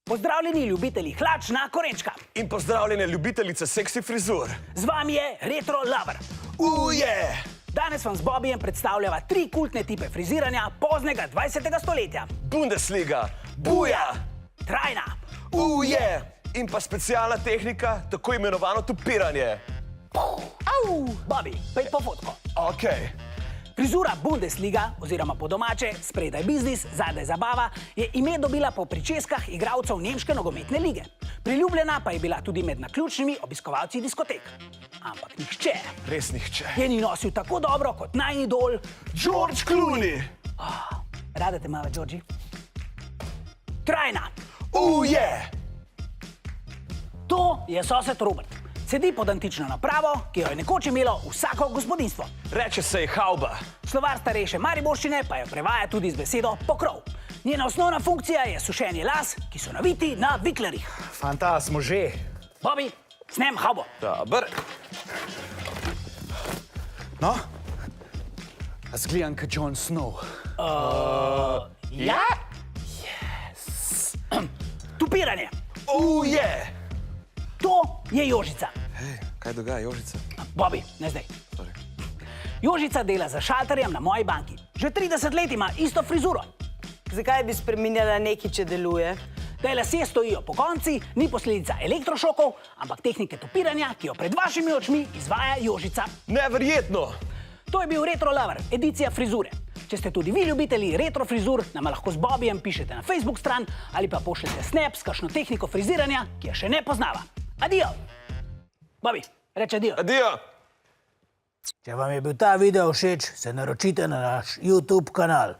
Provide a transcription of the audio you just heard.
Pozdravljeni ljubitelji hlač na korenčka. In pozdravljene ljubiteljice seksi frizur. Z vami je Retro Lover. Yeah! Danes vam z Bobijem predstavljava 3 kultne tipe friziranja poznega 20. stoletja. Bundesliga, buja! Trajna. Yeah! In pa specialna tehnika, tako imenovano tupiranje. Bobi, pej po fotko. Ok. Frizura Bundesliga, oziroma po domače, spredaj biznis, zadaj zabava, je ime dobila po pričeskah igralcev nemške nogometne lige. Priljubljena pa je bila tudi med naključnimi obiskovalci diskotek. Ampak nihče Res nihče. je ni nosil tako dobro kot najin idol George Clooney! Rada te mava, Georgi? Trajna. Yeah! To je sosed Robert. Sedi pod antično napravo, ki jo je nekoč imelo vsako gospodinjstvo. Reče se je hauba. Slovar starejše Mariborščine pa jo prevaja tudi z besedo pokrov. Njena osnovna funkcija je sušenje las, ki so naviti na viklerjih. Fanta, smo že. Bobi, snem haubo. Dobar. No? A zgledam kot Jon Snow. Ja? Tupiranje. Yeah! To je Jožica. Hej, kaj dogaja, Jožica? Bobi, ne zdaj. Sorry. Jožica dela za šalterjem na moji banki. Že 30 let ima isto frizuro. Zakaj bi spreminjala nekaj, če deluje? Da lasje stojijo po konci, ni posledica elektrošokov, ampak tehnike tupiranja, ki jo pred vašimi očmi izvaja Jožica. Neverjetno! To je bil Retro Lover, edicija frizure. Če ste tudi vi ljubitelji retro frizur, nama lahko z Bobijem pišete na Facebook stran ali pa pošljete snap s kakšno tehniko friziranja, ki je še ne poznava. Adijo! Bobi, reče adijo. Adijo! Če vam je bil ta video všeč, se naročite na naš YouTube kanal.